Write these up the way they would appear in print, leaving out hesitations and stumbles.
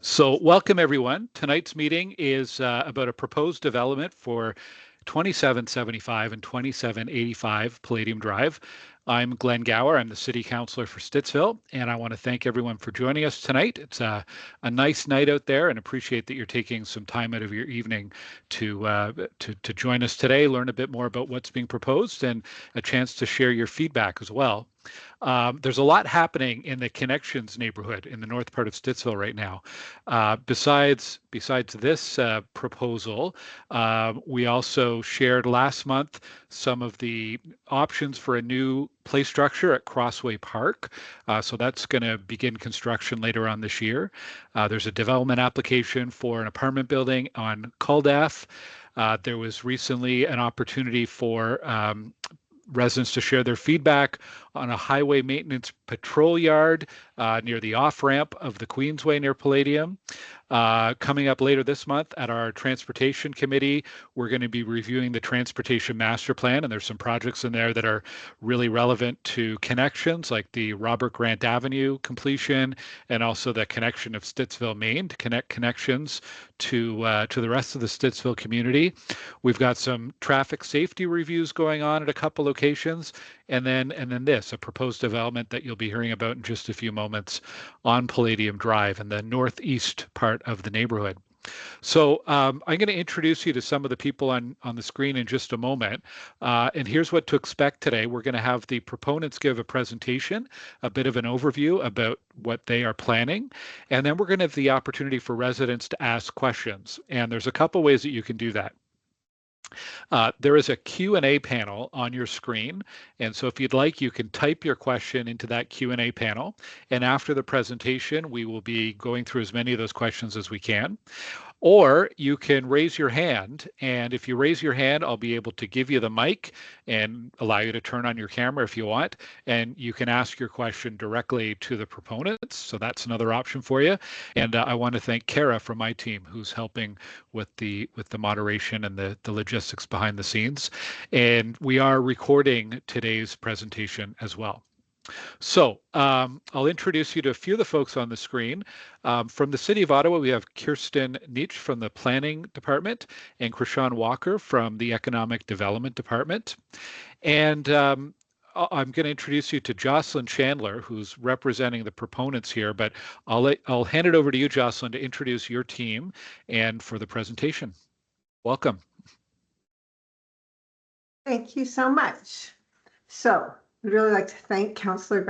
So welcome everyone. Tonight's meeting is about a proposed development for 2775 and 2785 Palladium Drive. I'm Glenn Gower. I'm the City Councillor for Stittsville, and I want to thank everyone for joining us tonight. It's a nice night out there, and appreciate that you're taking some time out of your evening to join us today, learn a bit more about what's being proposed, and a chance to share your feedback as well. There's a lot happening in the Connections neighborhood in the north part of Stittsville right now. Besides this proposal, we also shared last month some of the options for a new play structure at Crossway Park. So that's going to begin construction later on this year. There's a development application for an apartment building on Culdaff. There was recently an opportunity for residents to share their feedback on a highway maintenance patrol yard near the off-ramp of the Queensway near Palladium. Coming up later this month at our Transportation Committee, we're going to be reviewing the Transportation Master Plan, and there's some projects in there that are really relevant to connections, like the Robert Grant Avenue completion, and also the connection of Stittsville, Maine, to connect connections to the rest of the Stittsville community. We've got some traffic safety reviews going on at a couple locations, and then this, a proposed development that you'll be hearing about in just a few moments on Palladium Drive in the northeast part of the neighborhood. So I'm going to introduce you to some of the people on the screen in just a moment. And here's what to expect today. We're going to have the proponents give a presentation, a bit of an overview about what they are planning. And then we're going to have the opportunity for residents to ask questions. And there's a couple ways that you can do that. There is a Q&A panel on your screen, and so if you'd like, you can type your question into that Q&A panel, and after the presentation, we will be going through as many of those questions as we can. Or you can raise your hand, and if you raise your hand, I'll be able to give you the mic and allow you to turn on your camera if you want, and you can ask your question directly to the proponents. So that's another option for you. And I want to thank Kara from my team, who's helping with the moderation and the logistics behind the scenes. And we are recording today's presentation as well. So I'll introduce you to a few of the folks on the screen. From the City of Ottawa, we have Kirsten Nietzsche from the Planning Department and Krishan Walker from the Economic Development Department. And I'm going to introduce you to Jocelyn Chandler, who's representing the proponents here, but I'll hand it over to you, Jocelyn, to introduce your team and for the presentation. Welcome. Thank you so much. So I'd really like to thank Councillor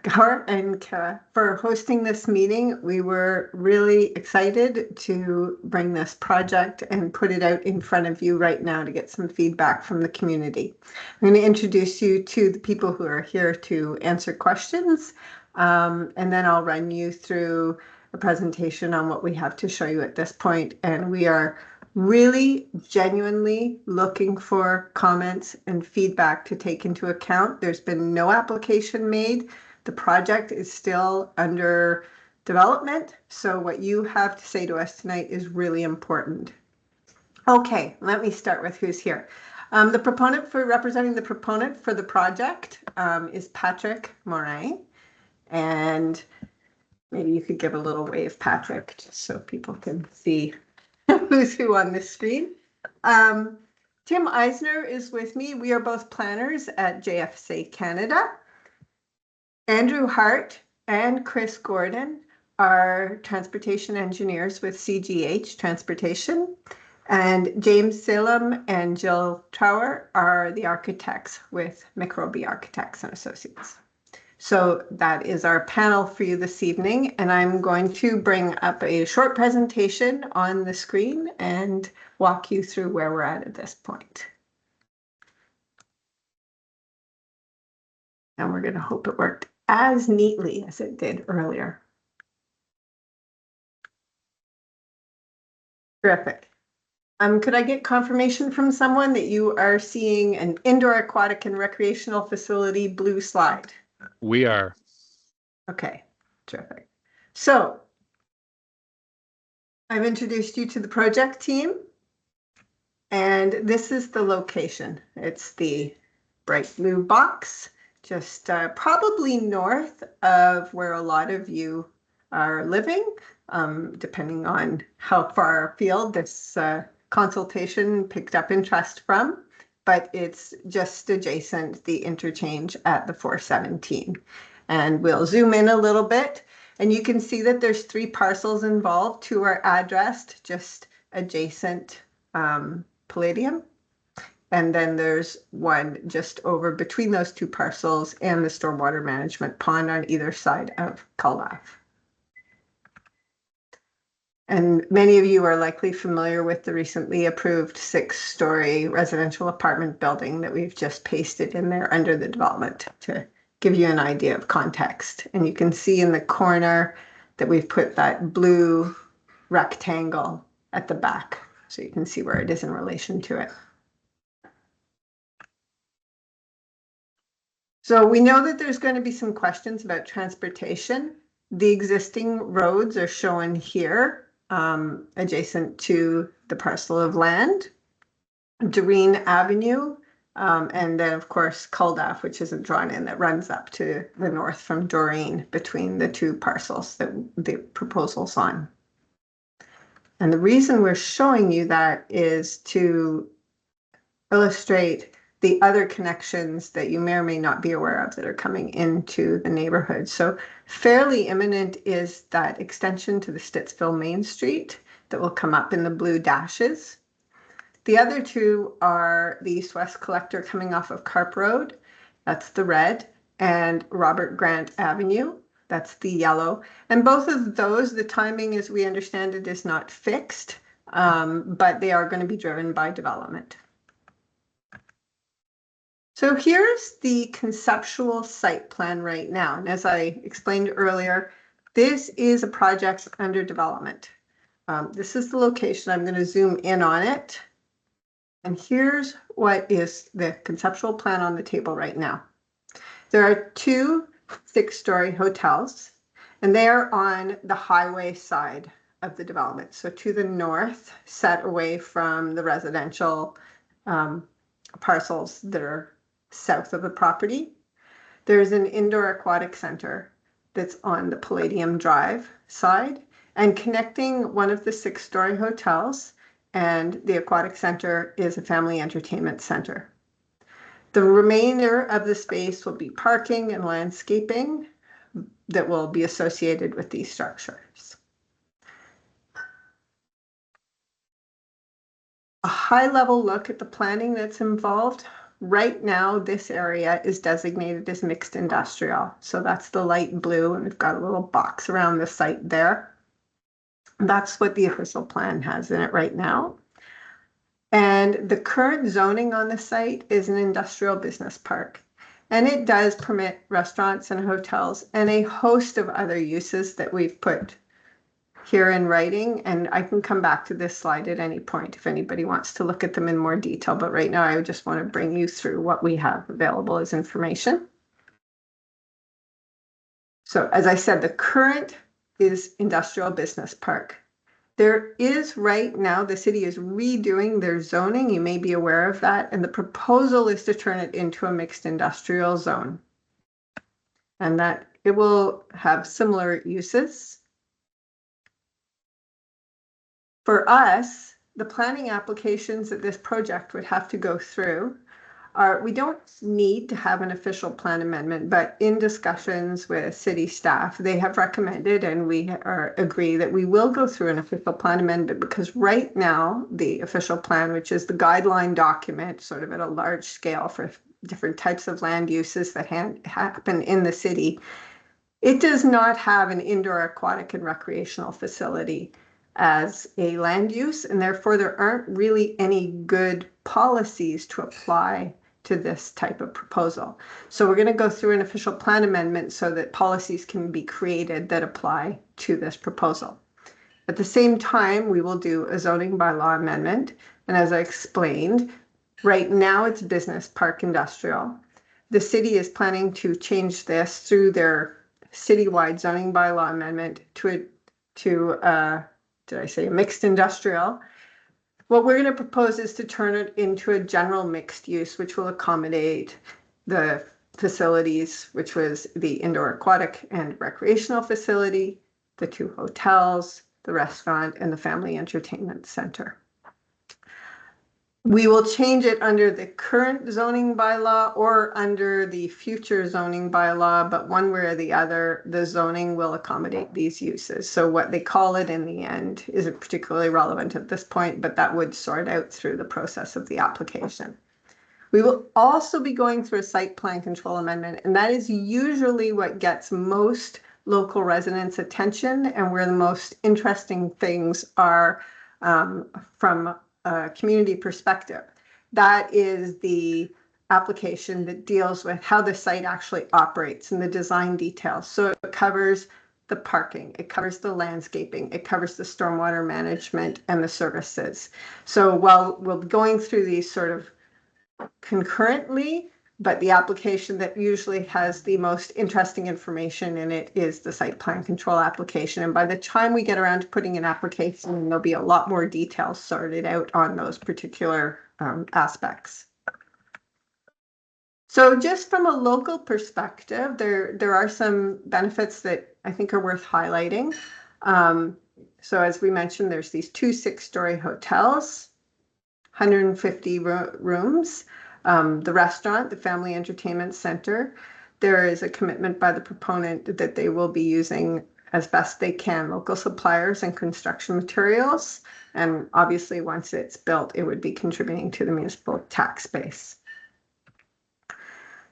Gower and Kara for hosting this meeting. We were really excited to bring this project and put it out in front of you right now to get some feedback from the community. I'm going to introduce you to the people who are here to answer questions, and then I'll run you through a presentation on what we have to show you at this point. And we are really genuinely looking for comments and feedback to take into account. There's been no application made. The project is still under development. So what you have to say to us tonight is really important. Okay, let me start with who's here. The proponent representing the proponent for the project is Patrick Morin. And maybe you could give a little wave, Patrick, just so people can see who's who on the screen. Tim Eisner is with me. We are both planners at JFSA Canada. Andrew Hart and Chris Gordon are transportation engineers with CGH Transportation. And James Salem and Jill Trower are the architects with Microbi Architects and Associates. So that is our panel for you this evening, and I'm going to bring up a short presentation on the screen and walk you through where we're at this point. And we're going to hope it worked as neatly as it did earlier. Terrific. Could I get confirmation from someone that you are seeing an indoor aquatic and recreational facility blue slide? We are. Okay, terrific. So I've introduced you to the project team, and this is the location. It's the bright blue box, just probably north of where a lot of you are living, depending on how far afield this consultation picked up interest from, but it's just adjacent the interchange at the 417. And we'll zoom in a little bit, and you can see that there's 3 parcels involved. 2 are addressed just adjacent Palladium. And then there's 1 just over between those 2 parcels and the stormwater management pond on either side of Culdaff. And many of you are likely familiar with the recently approved 6-story residential apartment building that we've just pasted in there under the development to give you an idea of context. And you can see in the corner that we've put that blue rectangle at the back, so you can see where it is in relation to it. So we know that there's going to be some questions about transportation. The existing roads are shown here, adjacent to the parcel of land, Doreen Avenue, and then of course Culdaff, which isn't drawn in, that runs up to the north from Doreen between the 2 parcels that the proposal's on. And the reason we're showing you that is to illustrate the other connections that you may or may not be aware of that are coming into the neighborhood. So fairly imminent is that extension to the Stittsville Main Street that will come up in the blue dashes. The other 2 are the east-west collector coming off of Carp Road, that's the red, and Robert Grant Avenue, that's the yellow. And both of those, the timing as we understand it is not fixed, but they are going to be driven by development. So here's the conceptual site plan right now. And as I explained earlier, this is a project under development. This is the location. I'm going to zoom in on it. And here's what is the conceptual plan on the table right now. There are 2 6-story hotels, and they are on the highway side of the development. So to the north, set away from the residential parcels that are south of the property. There's an indoor aquatic center that's on the Palladium Drive side, and connecting one of the 6-story hotels and the aquatic center is a family entertainment center. The remainder of the space will be parking and landscaping that will be associated with these structures. A high-level look at the planning that's involved. Right now, this area is designated as mixed industrial. So that's the light blue, and we've got a little box around the site there. That's what the official plan has in it right now. And the current zoning on the site is an industrial business park. And it does permit restaurants and hotels and a host of other uses that we've put here in writing. And I can come back to this slide at any point if anybody wants to look at them in more detail. But right now, I just want to bring you through what we have available as information. So as I said, the current is industrial business park. There is right now, the city is redoing their zoning. You may be aware of that. And the proposal is to turn it into a mixed industrial zone. And that it will have similar uses. For us, the planning applications that this project would have to go through are, we don't need to have an official plan amendment, but in discussions with city staff, they have recommended, and we agree that we will go through an official plan amendment, because right now, the official plan, which is the guideline document, sort of at a large scale for different types of land uses that happen in the city, it does not have an indoor aquatic and recreational facility as a land use, and therefore there aren't really any good policies to apply to this type of proposal. So we're going to go through an official plan amendment so that policies can be created that apply to this proposal. At the same time, we will do a zoning bylaw amendment. And as I explained, right now it's business park industrial. The city is planning to change this through their citywide zoning bylaw amendment to did I say mixed industrial? What we're going to propose is to turn it into a general mixed use, which will accommodate the facilities, which was the indoor aquatic and recreational facility, the 2 hotels, the restaurant, and the family entertainment center. We will change it under the current zoning bylaw or under the future zoning bylaw, but one way or the other, the zoning will accommodate these uses. So what they call it in the end isn't particularly relevant at this point, but that would sort out through the process of the application. We will also be going through a site plan control amendment, and that is usually what gets most local residents' attention and where the most interesting things are from a community perspective. That is the application that deals with how the site actually operates and the design details. So it covers the parking, it covers the landscaping, it covers the stormwater management and the services. So while we'll be going through these sort of concurrently, but the application that usually has the most interesting information in it is the site plan control application. And by the time we get around to putting an application, there'll be a lot more details sorted out on those particular aspects. So just from a local perspective, there are some benefits that I think are worth highlighting. So as we mentioned, there's these 2 6-story hotels, 150 rooms. The restaurant, the family entertainment center, there is a commitment by the proponent that they will be using as best they can local suppliers and construction materials. And obviously, once it's built, it would be contributing to the municipal tax base.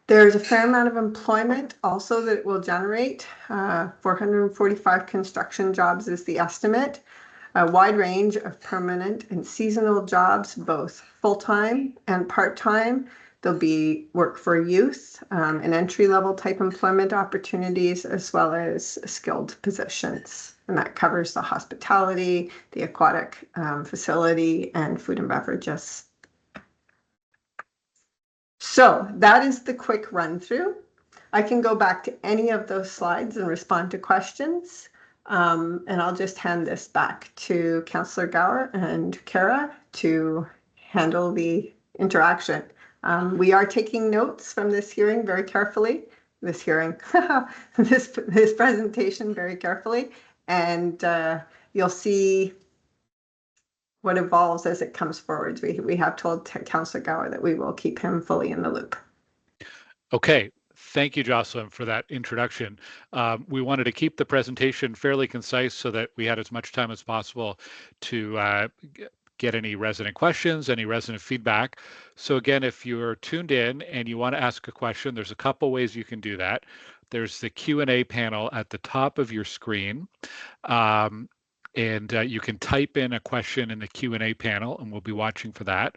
There's a fair amount of employment also that it will generate. 445 construction jobs is the estimate. A wide range of permanent and seasonal jobs, both full-time and part-time. There'll be work for youth and entry-level type employment opportunities, as well as skilled positions. And that covers the hospitality, the aquatic facility, and food and beverages. So that is the quick run-through. I can go back to any of those slides and respond to questions. And I'll just hand this back to Councillor Gower and Kara to handle the interaction. We are taking notes from this hearing very carefully, this presentation very carefully, and you'll see what evolves as it comes forward. We have told Councillor Gower that we will keep him fully in the loop. Okay. Thank you, Jocelyn, for that introduction. We wanted to keep the presentation fairly concise so that we had as much time as possible to get any resident questions, any resident feedback. So again, if you're tuned in and you want to ask a question, there's a couple ways you can do that. There's the Q&A panel at the top of your screen. And you can type in a question in the Q&A panel, and we'll be watching for that.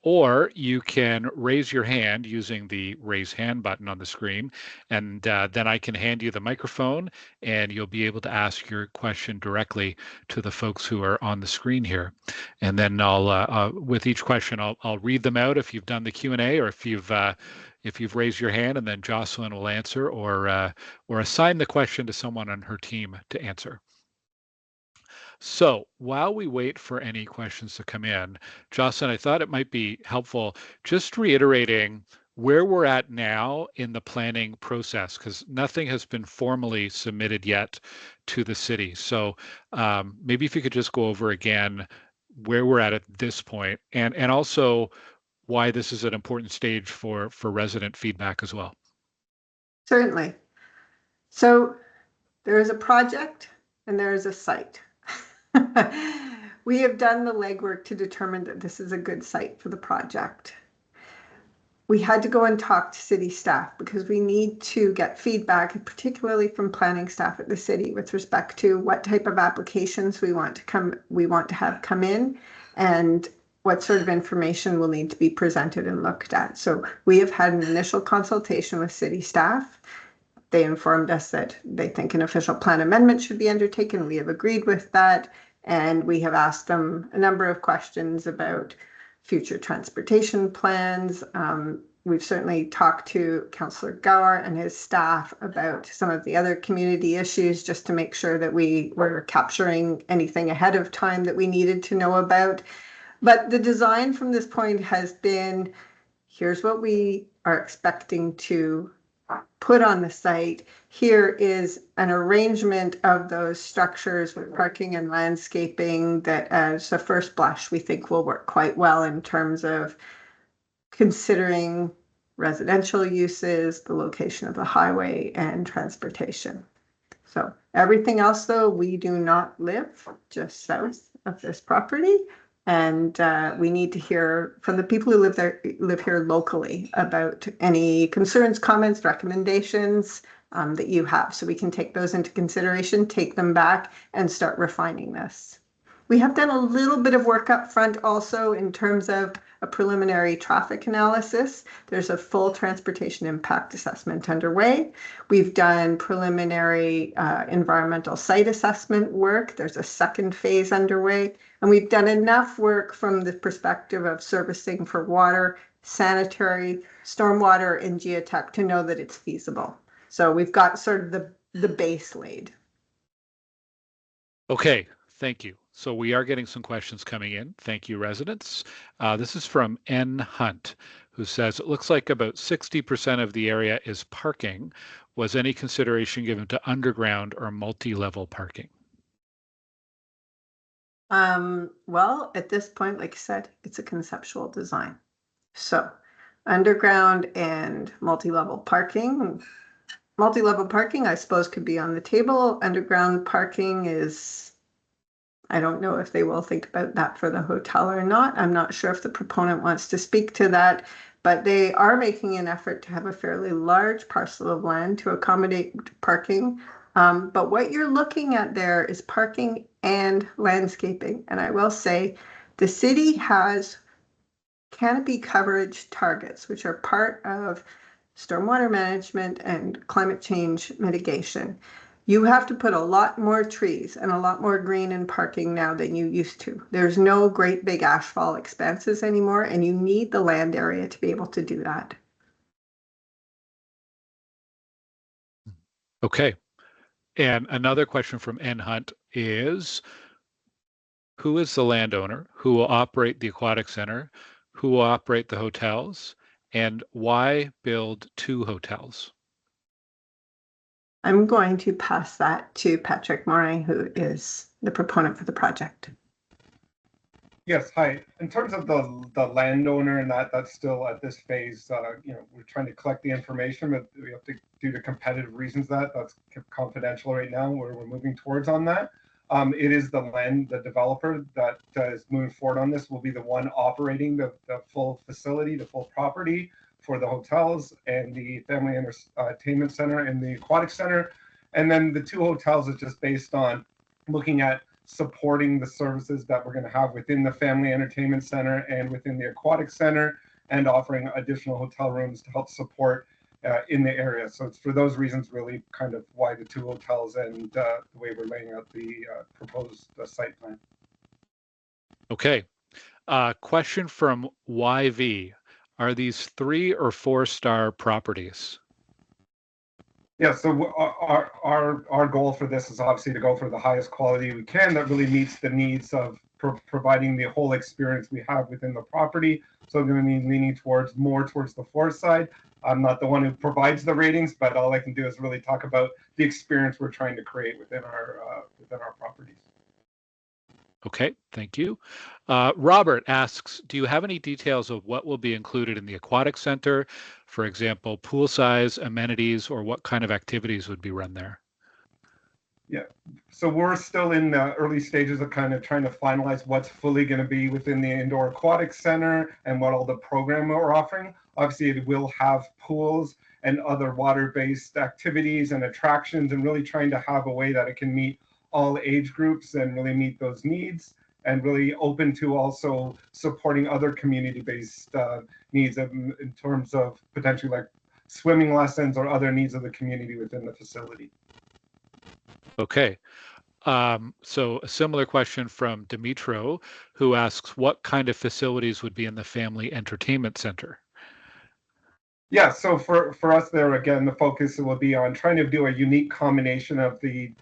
Or you can raise your hand using the raise hand button on the screen, and then I can hand you the microphone and you'll be able to ask your question directly to the folks who are on the screen here. And then I'll, with each question, I'll read them out if you've done the Q&A or if you've raised your hand, and then Jocelyn will answer or assign the question to someone on her team to answer. So while we wait for any questions to come in, Jocelyn, I thought it might be helpful just reiterating where we're at now in the planning process, because nothing has been formally submitted yet to the city. So maybe if you could just go over again where we're at this point, and also why this is an important stage for resident feedback as well. Certainly. So there is a project and there is a site. We have done the legwork to determine that this is a good site for the project. We had to go and talk to city staff because we need to get feedback, particularly from planning staff at the city, with respect to what type of applications we want to have come in, and what sort of information will need to be presented and looked at. So we have had an initial consultation with city staff. They informed us that they think an official plan amendment should be undertaken. We have agreed with that. And we have asked them a number of questions about future transportation plans. We've certainly talked to Councillor Gower and his staff about some of the other community issues, just to make sure that we were capturing anything ahead of time that we needed to know about. But the design from this point has been, here's what we are expecting to put on the site. Here is an arrangement of those structures with parking and landscaping that, as a first blush, we think will work quite well in terms of considering residential uses, the location of the highway, and transportation. So everything else, though, we do not live just south of this property. And we need to hear from the people who live here locally about any concerns, comments, recommendations that you have. So we can take those into consideration, take them back, and start refining this. We have done a little bit of work up front also in terms of a preliminary traffic analysis. There's a full transportation impact assessment underway. We've done preliminary environmental site assessment work. There's a second phase underway. And we've done enough work from the perspective of servicing for water, sanitary, stormwater, and geotech to know that it's feasible. So we've got sort of the base laid. Okay, thank you. So we are getting some questions coming in. Thank you, residents. This is from N. Hunt, who says, it looks like about 60% of the area is parking. Was any consideration given to underground or multi-level parking? Well, at this point, like I said, it's a conceptual design. So underground and multi-level parking. Multi-level parking, I suppose, could be on the table. Underground parking is, I don't know if they will think about that for the hotel or not. I'm not sure if the proponent wants to speak to that, but they are making an effort to have a fairly large parcel of land to accommodate parking. But what you're looking at there is parking and landscaping. And I will say the city has canopy coverage targets, which are part of stormwater management and climate change mitigation. You have to put a lot more trees and a lot more green in parking now than you used to. There's no great big asphalt expanses anymore, and you need the land area to be able to do that. Okay. And another question from N. Hunt is, who is the landowner? Who will operate the aquatic center? Who will operate the hotels? And why build 2 hotels? I'm going to pass that to Patrick Morin, who is the proponent for the project. Yes, hi. In terms of the landowner and that's still at this phase, we're trying to collect the information, but we have to, due to competitive reasons, that's confidential right now. We're moving towards on that. It is the developer that is moving forward on this will be the one operating the full facility, the full property for the hotels and the family entertainment center and the aquatic center. And then the 2 hotels is just based on looking at supporting the services that we're going to have within the family entertainment center and within the aquatic center, and offering additional hotel rooms to help support in the area. So it's for those reasons really kind of why the 2 hotels and the way we're laying out the proposed site plan. Okay. Question from YV. Are these 3 or 4-star properties? Yeah, so our goal for this is obviously to go for the highest quality we can that really meets the needs of providing the whole experience we have within the property. So I'm going to be leaning more towards the 4 side. I'm not the one who provides the ratings, but all I can do is really talk about the experience we're trying to create within our properties. Okay, thank you. Robert asks, do you have any details of what will be included in the aquatic center? For example, pool size, amenities, or what kind of activities would be run there? Yeah, so we're still in the early stages of kind of trying to finalize what's fully going to be within the indoor aquatic center and what all the program we're offering. Obviously, it will have pools and other water-based activities and attractions, and really trying to have a way that it can meet all age groups and really meet those needs, and really open to also supporting other community-based needs in terms of potentially like swimming lessons or other needs of the community within the facility. Okay. So a similar question from Dimitro, who asks, what kind of facilities would be in the family entertainment center? Yeah, so for us there, again, the focus will be on trying to do a unique combination of the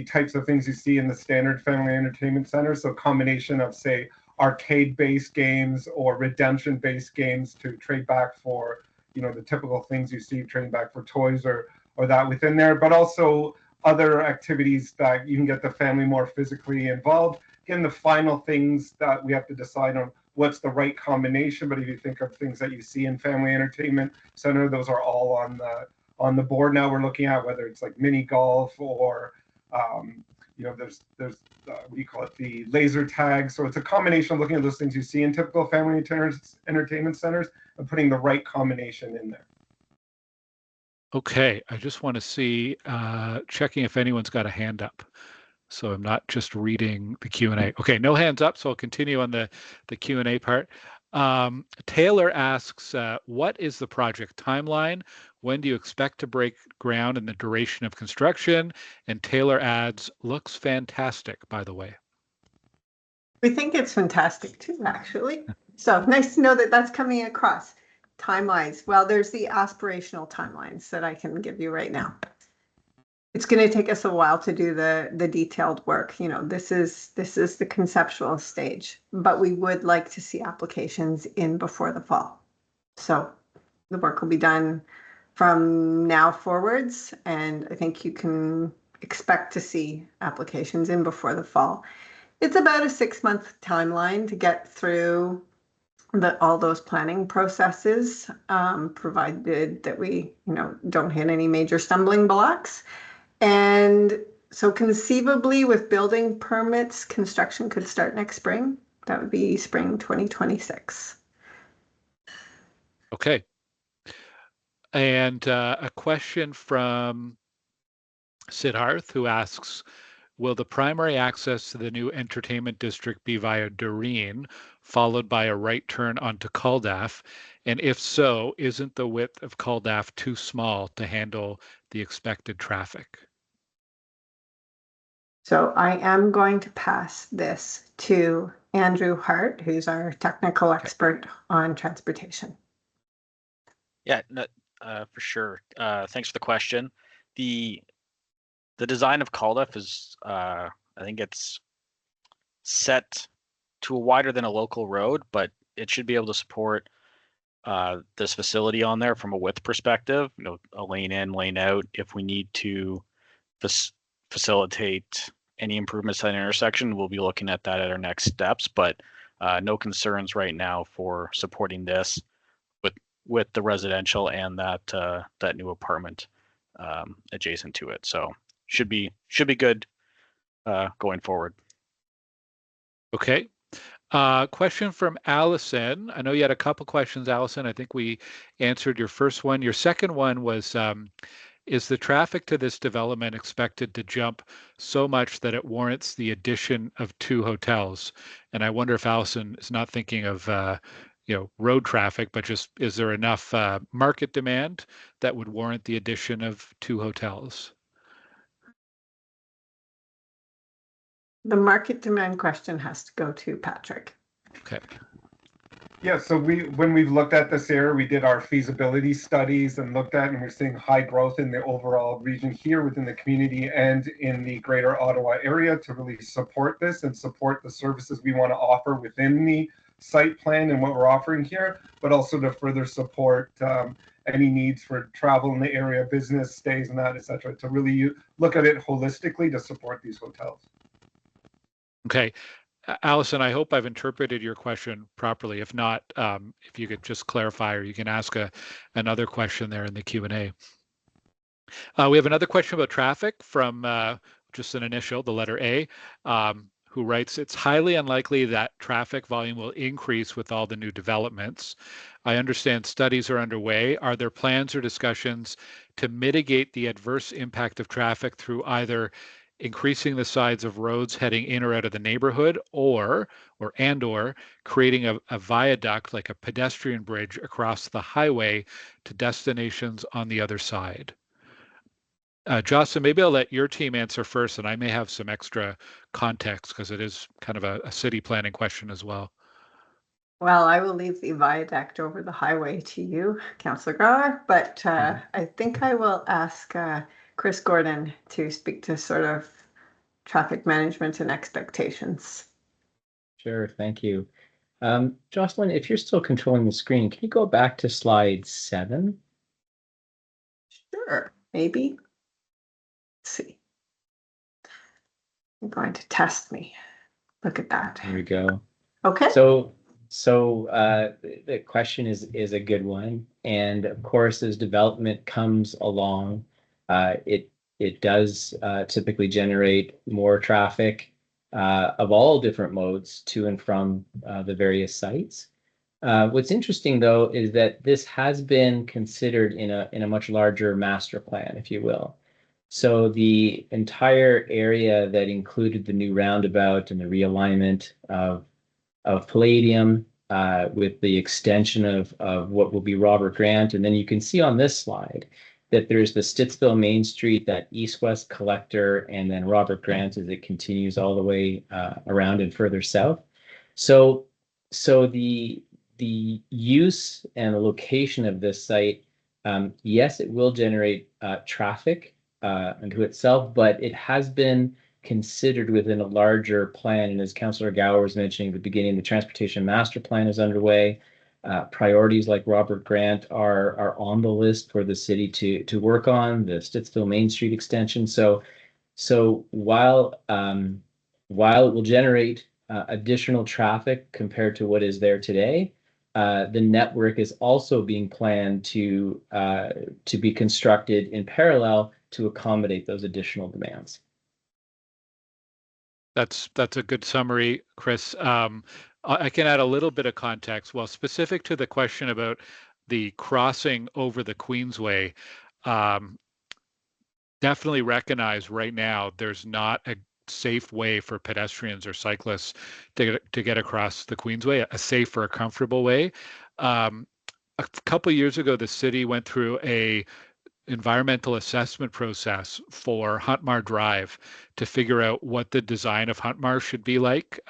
types of things you see in the standard family entertainment center. So combination of, say, arcade-based games or redemption-based games to trade back for, the typical things you see, trading back for toys or or that within there, but also other activities that you can get the family more physically involved. Again, the final things that we have to decide on what's the right combination. But if you think of things that you see in family entertainment center, those are all on the board now. We're looking at whether it's like mini golf or there's what do you call it, the laser tag. So it's a combination of looking at those things you see in typical family entertainment centers and putting the right combination in there. Okay, I just want to see, checking if anyone's got a hand up. So I'm not just reading the Q&A. Okay, no hands up, so I'll continue on the Q&A part. Taylor asks, what is the project timeline? When do you expect to break ground and the duration of construction? And Taylor adds, looks fantastic, by the way. We think it's fantastic too, actually. So nice to know that that's coming across. Timelines. Well, there's the aspirational timelines that I can give you right now. It's going to take us a while to do the detailed work. This is the conceptual stage, but we would like to see applications in before the fall. So the work will be done from now forwards, and I think you can expect to see applications in before the fall. It's about a 6-month timeline to get through all those planning processes, provided that we, don't hit any major stumbling blocks. And so conceivably with building permits, construction could start next spring. That would be spring 2026. Okay. And a question from Siddharth, who asks, will the primary access to the new entertainment district be via Doreen, followed by a right turn onto Culdaff? And if so, isn't the width of Culdaff too small to handle the expected traffic? So I am going to pass this to Andrew Hart, who's our technical expert on transportation. Yeah, no, for sure. Thanks for the question. The design of Culdaff is, I think it's set to a wider than a local road, but it should be able to support this facility on there from a width perspective. A lane in, lane out. If we need to facilitate any improvements at an intersection, we'll be looking at that at our next steps. But no concerns right now for supporting this with the residential and that new apartment adjacent to it. So should be good going forward. Okay. Question from Allison. I know you had a couple questions, Allison. I think we answered your first one. Your second one was, is the traffic to this development expected to jump so much that it warrants the addition of 2 hotels? And I wonder if Allison is not thinking of road traffic, but just is there enough market demand that would warrant the addition of 2 hotels? The market demand question has to go to Patrick. Okay. Yeah, so when we've looked at this area, we did our feasibility studies and looked at, and we're seeing high growth in the overall region here within the community and in the greater Ottawa area to really support this and support the services we want to offer within the site plan and what we're offering here, but also to further support any needs for travel in the area, business stays and that, et cetera, to really look at it holistically to support these hotels. Okay. Allison, I hope I've interpreted your question properly. If not, if you could just clarify, or you can ask another question there in the Q&A. We have another question about traffic from just an initial, the letter A, who writes, it's highly unlikely that traffic volume will increase with all the new developments. I understand studies are underway. Are there plans or discussions to mitigate the adverse impact of traffic through either increasing the size of roads heading in or out of the neighborhood, or creating a viaduct, like a pedestrian bridge across the highway to destinations on the other side? Jocelyn, maybe I'll let your team answer first, and I may have some extra context because it is kind of a city planning question as well. Well, I will leave the viaduct over the highway to you, Councillor Gower, but I think I will ask Chris Gordon to speak to sort of traffic management and expectations. Sure, thank you. Jocelyn, if you're still controlling the screen, can you go back to slide 7? Sure. maybe. Let's see. You're going to test me. Look at that. Here we go. Okay. So the question is a good one, and of course, as development comes along, it does typically generate more traffic of all different modes to and from the various sites. What's interesting though is that this has been considered in a much larger master plan, if you will. So the entire area that included the new roundabout and the realignment of Palladium with the extension of what will be Robert Grant. And then you can see on this slide that there's the Stittsville Main Street, that east-west collector, and then Robert Grant as it continues all the way around and further south. So the use and the location of this site, yes, it will generate traffic unto itself, but it has been considered within a larger plan. And as Councillor Gower was mentioning at the beginning, the transportation master plan is underway. Priorities like Robert Grant are on the list for the city to work on, the Stittsville Main Street extension. So while it will generate additional traffic compared to what is there today, the network is also being planned to be constructed in parallel to accommodate those additional demands. That's a good summary, Chris. I can add a little bit of context. Well, specific to the question about the crossing over the Queensway, definitely recognize right now there's not a safe way for pedestrians or cyclists to get across the Queensway, a safe or a comfortable way. A couple of years ago, the city went through a environmental assessment process for Huntmar Drive to figure out what the design of Huntmar should be like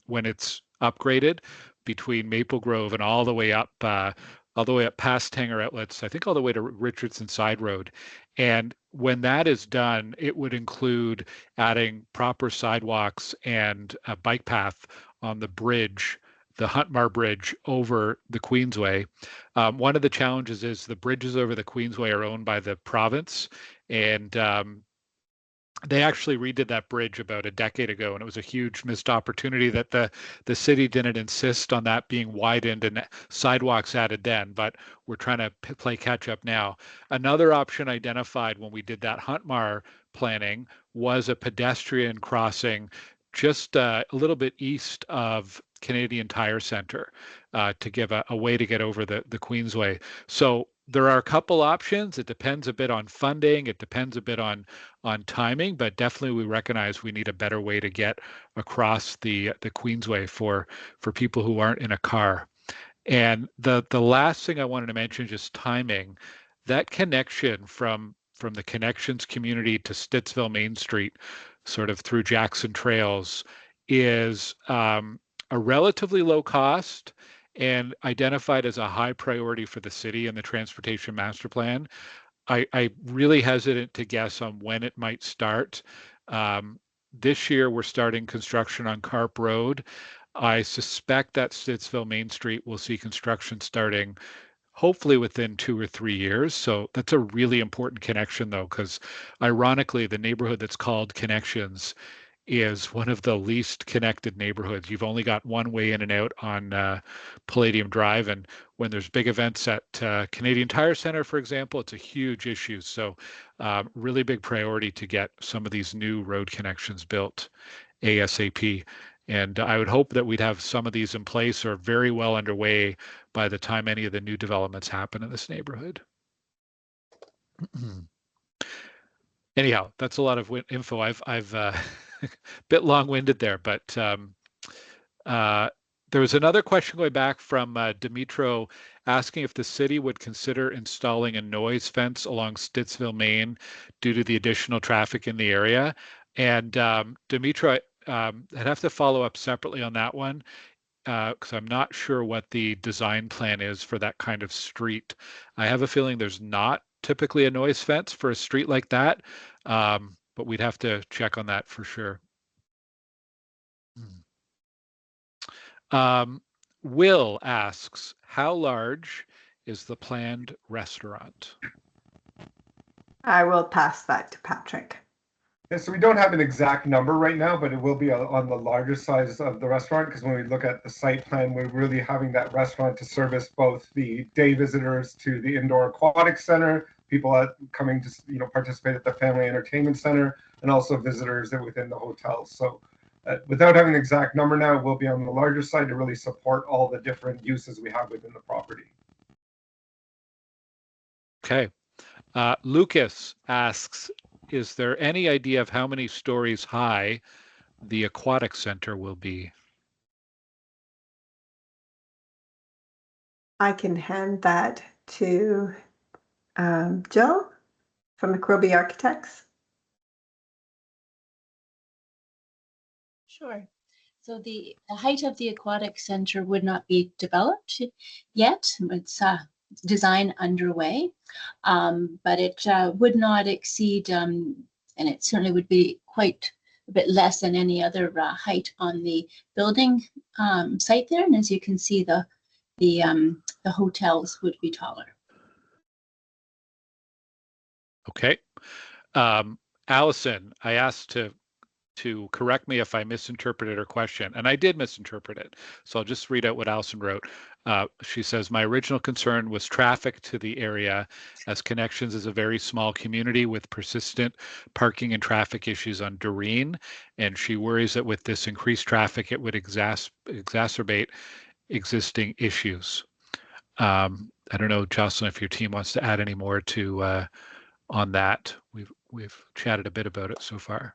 when it's upgraded between Maple Grove and all the way up past Tanger Outlets, I think all the way to Richardson Side Road. And when that is done, it would include adding proper sidewalks and a bike path on the bridge, the Huntmar Bridge over the Queensway. One of the challenges is the bridges over the Queensway are owned by the province, and they actually redid that bridge about a decade ago, and it was a huge missed opportunity that the city didn't insist on that being widened and sidewalks added then, but we're trying to play catch up now. Another option identified when we did that Huntmar planning was a pedestrian crossing just a little bit east of Canadian Tire Center to give a way to get over the Queensway. So there are a couple options. It depends a bit on funding. It depends a bit on timing, but definitely we recognize we need a better way to get across the Queensway for people who aren't in a car. And the last thing I wanted to mention, just timing, that connection from the connections community to Stittsville Main Street, sort of through Jackson Trails, is a relatively low cost and identified as a high priority for the city in the transportation master plan. I really hesitant to guess on when it might start. This year, we're starting construction on Carp Road. I suspect that Stittsville Main Street will see construction starting hopefully within 2 or 3 years. So that's a really important connection, though, because ironically, the neighborhood that's called Connections is one of the least connected neighborhoods. You've only got one way in and out on Palladium Drive. And when there's big events at Canadian Tire Center, for example, it's a huge issue. So really big priority to get some of these new road connections built ASAP. And I would hope that we'd have some of these in place or very well underway by the time any of the new developments happen in this neighborhood. Anyhow, that's a lot of info. I've bit long-winded there, but there was another question going back from Dimitro asking if the city would consider installing a noise fence along Stittsville Main due to the additional traffic in the area. And Dimitro, I'd have to follow up separately on that one because I'm not sure what the design plan is for that kind of street. I have a feeling there's not typically a noise fence for a street like that, but we'd have to check on that for sure. Will asks, how large is the planned restaurant? I will pass that to Patrick. Yeah, so we don't have an exact number right now, but it will be on the larger size of the restaurant, because when we look at the site plan, we're really having that restaurant to service both the day visitors to the indoor aquatic center, people coming to participate at the family entertainment center, and also visitors that within the hotel. So without having an exact number now, we'll be on the larger side to really support all the different uses we have within the property. Okay. Lucas asks, is there any idea of how many stories high the aquatic center will be? I can hand that to Jill from McRoby Architects. Sure. So the height of the aquatic center would not be developed yet. It's design underway, but it would not exceed, and it certainly would be quite a bit less than any other height on the building site there. And as you can see, the hotels would be taller. Okay. Allison, I asked to correct me if I misinterpreted her question, and I did misinterpret it. So I'll just read out what Allison wrote. She says, my original concern was traffic to the area, as Connections is a very small community with persistent parking and traffic issues on Doreen, and she worries that with this increased traffic, it would exacerbate existing issues. I don't know, Jocelyn, if your team wants to add any more to on that. We've chatted a bit about it so far.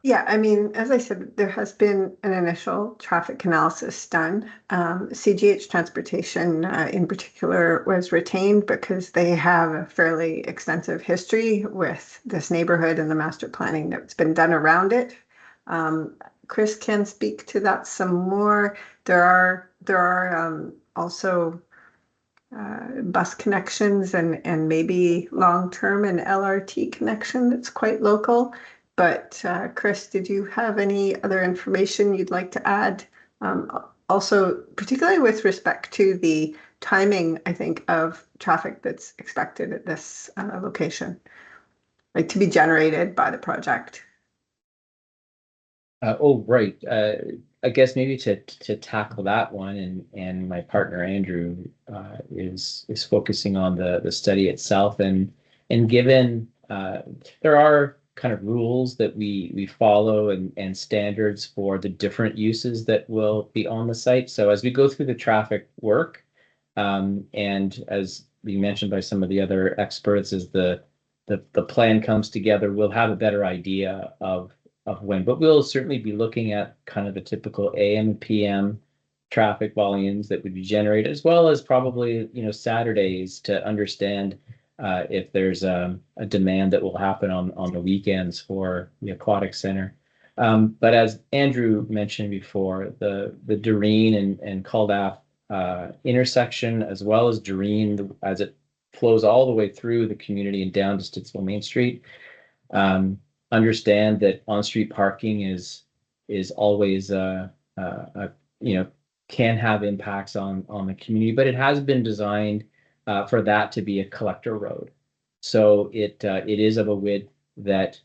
Yeah, I mean, as I said, there has been an initial traffic analysis done. CGH Transportation in particular was retained because they have a fairly extensive history with this neighborhood and the master planning that's been done around it. Chris can speak to that some more. There are also bus connections and maybe long-term an LRT connection that's quite local. But Chris, did you have any other information you'd like to add? Also, particularly with respect to the timing, I think, of traffic that's expected at this location, like to be generated by the project. Right. I guess maybe to tackle that one, and my partner Andrew is focusing on the study itself, and given there are kind of rules that we follow and standards for the different uses that will be on the site. So as we go through the traffic work, and as we mentioned by some of the other experts, as the plan comes together, we'll have a better idea of when, but we'll certainly be looking at kind of the typical AM and PM traffic volumes that would be generated, as well as probably Saturdays, to understand if there's a demand that will happen on the weekends for the aquatic center. But as Andrew mentioned before, the Doreen and Culdaff intersection, as well as Doreen as it flows all the way through the community and down to Stittsville Main Street, understand that on-street parking is always can have impacts on the community, but it has been designed for that to be a collector road. So it is of a width that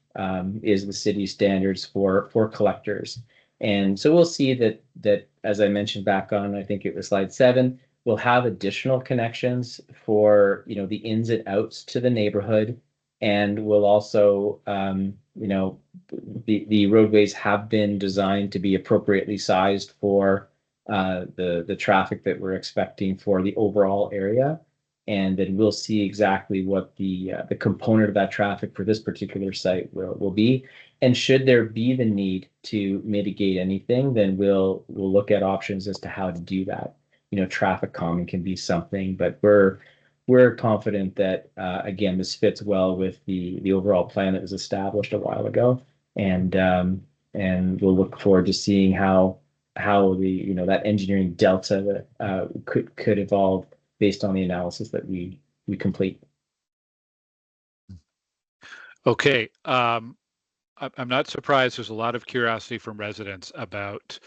is the city standards for collectors. And so we'll see that as I mentioned back on, I think it was slide 7, we'll have additional connections for the ins and outs to the neighborhood. And we'll also, the roadways have been designed to be appropriately sized for the traffic that we're expecting for the overall area. And then we'll see exactly what the component of that traffic for this particular site will be. And should there be the need to mitigate anything, then we'll look at options as to how to do that. Traffic calming can be something, but we're confident that again, this fits well with the overall plan that was established a while ago, and we'll look forward to seeing how the that engineering delta could evolve based on the analysis that we complete. Okay. I'm not surprised. There's a lot of curiosity from residents about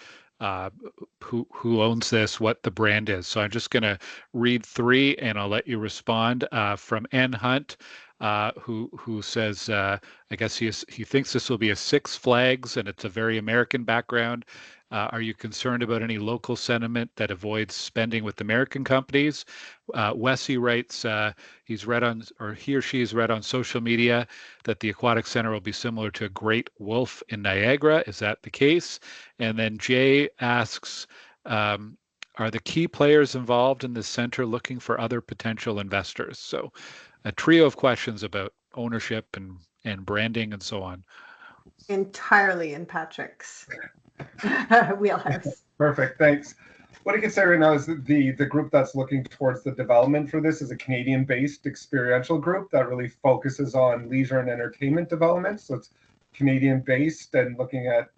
who owns this, what the brand is. So I'm just going to read 3 and I'll let you respond. From N Hunt, who says, I guess he thinks this will be a Six Flags and it's a very American background. Are you concerned about any local sentiment that avoids spending with American companies? Wessie writes he's read on, or he or she has read on social media that the aquatic center will be similar to a Great Wolf in Niagara. Is that the case? And then Jay asks, are the key players involved in this center looking for other potential investors? So a trio of questions about ownership and branding and so on. Entirely in Patrick's wheelhouse. Perfect, thanks. What I can say right now is that the group that's looking towards the development for this is a Canadian-based experiential group that really focuses on leisure and entertainment development. So it's Canadian-based and looking at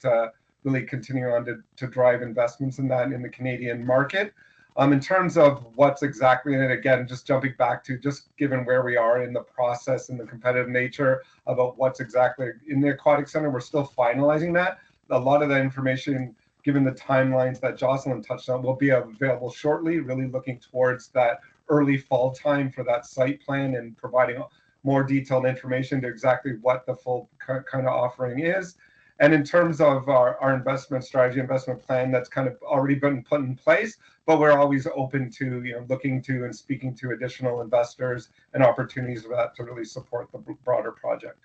really continuing on to drive investments in that in the Canadian market. In terms of what's exactly in it, again, just jumping back to just given where we are in the process and the competitive nature about what's exactly in the aquatic center, we're still finalizing that. A lot of that information, given the timelines that Jocelyn touched on, will be available shortly, really looking towards that early fall time for that site plan and providing more detailed information to exactly what the full kind of offering is. And in terms of our investment strategy, investment plan, that's kind of already been put in place, but we're always open to looking to and speaking to additional investors and opportunities of that to really support the broader project.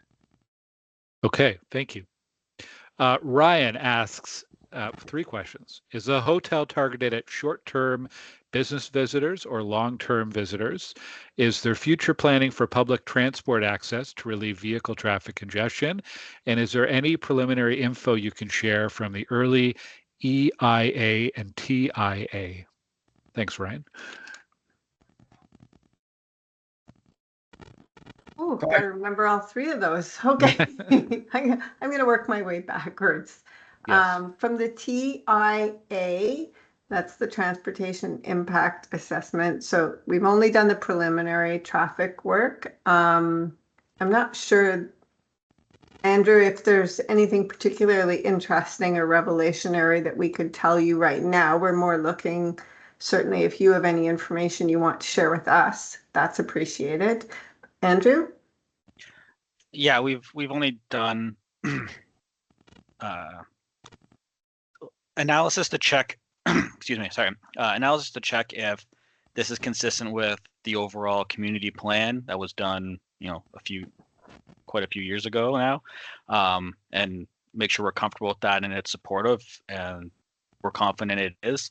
Okay, thank you. Ryan asks 3 questions. Is the hotel targeted at short-term business visitors or long-term visitors? Is there future planning for public transport access to relieve vehicle traffic congestion? And is there any preliminary info you can share from the early EIA and TIA? Thanks, Ryan. Oh, gotta remember all 3 of those. Okay, I'm going to work my way backwards. Yes. From the TIA, that's the Transportation Impact Assessment. So we've only done the preliminary traffic work. I'm not sure, Andrew, if there's anything particularly interesting or revelationary that we could tell you right now. We're more looking, certainly if you have any information you want to share with us, that's appreciated. Andrew? Yeah, we've only done analysis to check analysis to check if this is consistent with the overall community plan that was done quite a few years ago now, and make sure we're comfortable with that and it's supportive, and we're confident it is.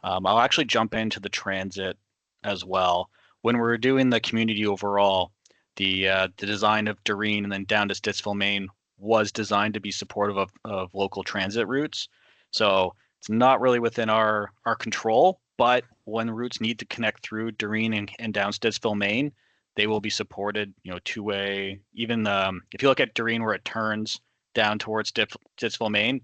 I'll actually jump into the transit as well. When we're doing the community overall, the design of Doreen and then down to Stittsville, Maine was designed to be supportive of local transit routes. So it's not really within our control, but when routes need to connect through Doreen and down Stittsville, Maine, they will be supported, two-way. Even if you look at Doreen where it turns down towards Stittsville, Maine,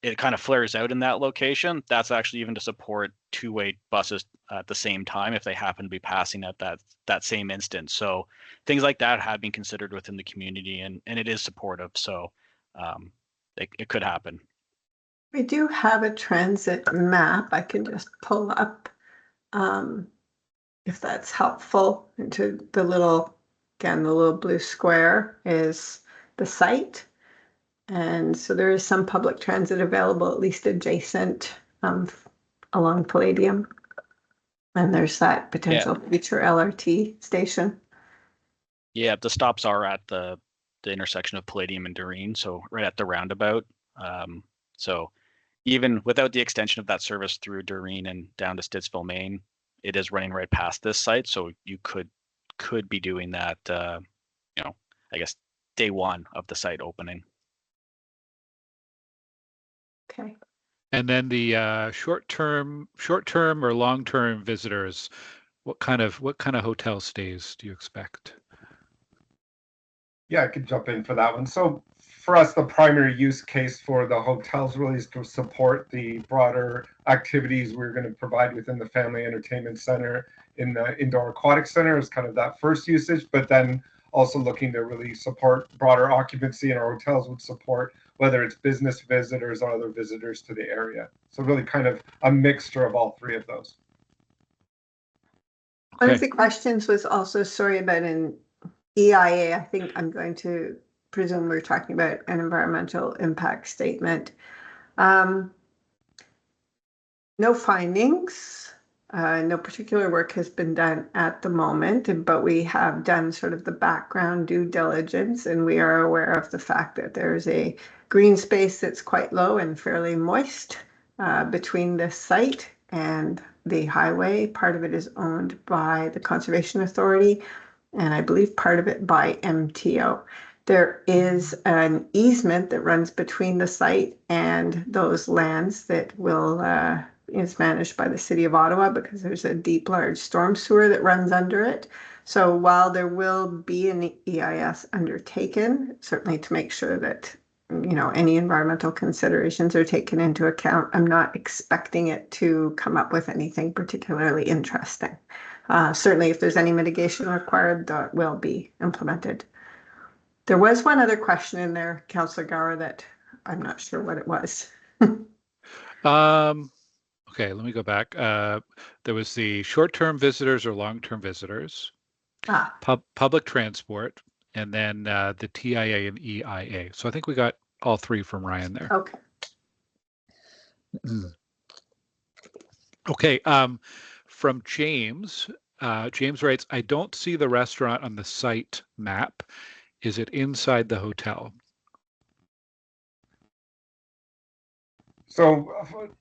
it kind of flares out in that location. That's actually even to support two-way buses at the same time if they happen to be passing at that same instance. So things like that have been considered within the community, and it is supportive. So it could happen. We do have a transit map I can just pull up if that's helpful. Into the little blue square is the site. And so there is some public transit available, at least adjacent along Palladium. And there's that potential future LRT station. Yeah, the stops are at the intersection of Palladium and Doreen, so right at the roundabout. So even without the extension of that service through Doreen and down to Stittsville, Maine, it is running right past this site. So you could be doing that, I guess, day one of the site opening. Okay. And then the short-term or long-term visitors, what kind of hotel stays do you expect? Yeah, I could jump in for that one. So for us, the primary use case for the hotels really is to support the broader activities we're going to provide within the Family Entertainment Center in the Indoor Aquatic Center is kind of that first usage, but then also looking to really support broader occupancy, and our hotels would support whether it's business visitors or other visitors to the area. So really kind of a mixture of all 3 of those. One of the questions was also, sorry, about EIA, I think I'm going to presume we're talking about an environmental impact statement. No findings. No particular work has been done at the moment, but we have done sort of the background due diligence, and we are aware of the fact that there's a green space that's quite low and fairly moist between this site and the highway. Part of it is owned by the Conservation Authority, and I believe part of it by MTO. There is an easement that runs between the site and those lands that will is managed by the City of Ottawa, because there's a deep, large storm sewer that runs under it. So while there will be an EIS undertaken, certainly to make sure that any environmental considerations are taken into account, I'm not expecting it to come up with anything particularly interesting. Certainly, if there's any mitigation required, that will be implemented. There was one other question in there, Councillor Gower, that I'm not sure what it was. Okay, let me go back. There was the short-term visitors or long-term visitors, public transport, and then the TIA and EIA. So I think we got all three from Ryan there. Okay. Okay, from James. James writes, I don't see the restaurant on the site map. Is it inside the hotel? So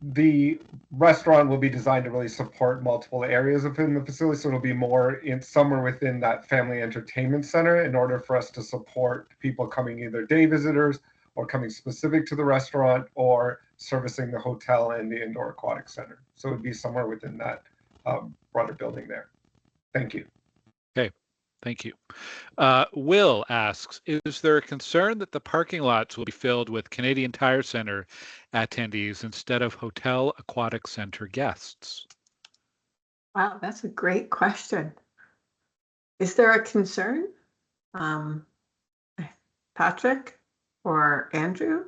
the restaurant will be designed to really support multiple areas within the facility. So it'll be more in somewhere within that family entertainment center in order for us to support people coming, either day visitors or coming specific to the restaurant, or servicing the hotel and the indoor aquatic center. So it would be somewhere within that broader building there. Thank you. Okay, thank you. Will asks, is there a concern that the parking lots will be filled with Canadian Tire Center attendees instead of Hotel Aquatic Center guests? Wow, that's a great question. Is there a concern? Patrick or Andrew?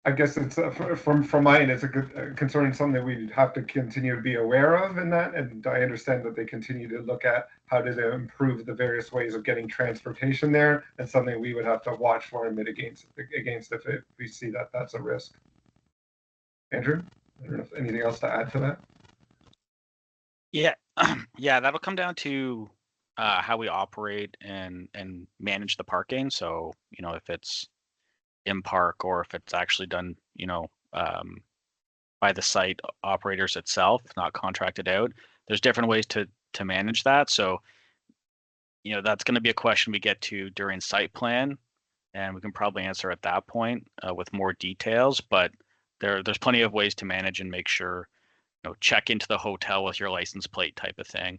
I guess it's from my end, it's a good concern, something that we have to continue to be aware of in that. And I understand that they continue to look at how to improve the various ways of getting transportation there. And something we would have to watch for and mitigate against if we see that that's a risk. Andrew, I don't know if anything else to add to that. Yeah, yeah, that'll come down to how we operate and manage the parking. So, if it's in park or if it's actually done, by the site operators itself, not contracted out. There's different ways to manage that. So, that's going to be a question we get to during site plan, and we can probably answer at that point with more details. But there's plenty of ways to manage and make sure, check into the hotel with your license plate type of thing,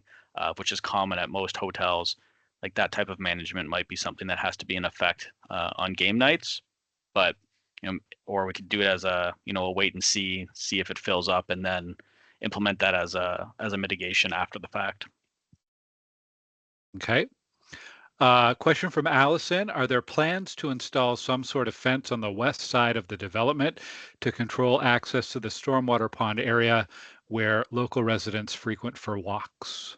which is common at most hotels. Like that type of management might be something that has to be in effect on game nights. But or we could do it as a a wait and see if it fills up, and then implement that as a mitigation after the fact. Okay. Question from Allison. Are there plans to install some sort of fence on the west side of the development to control access to the stormwater pond area where local residents frequent for walks?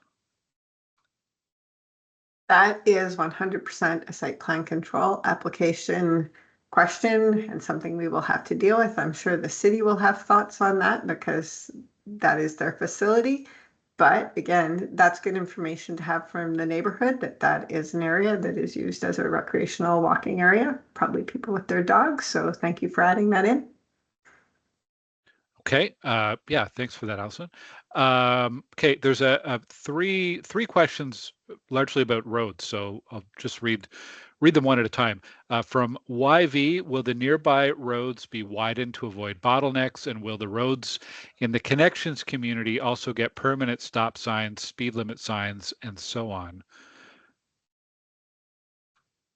That is 100% a site plan control application question, and something we will have to deal with. I'm sure the city will have thoughts on that because that is their facility. But again, that's good information to have from the neighborhood, that is an area that is used as a recreational walking area, probably people with their dogs. So thank you for adding that in. Okay. Yeah, thanks for that, Alison. Okay, there's three questions largely about roads, so I'll just read them one at a time. From YV, will the nearby roads be widened to avoid bottlenecks, and will the roads in the connections community also get permanent stop signs, speed limit signs, and so on?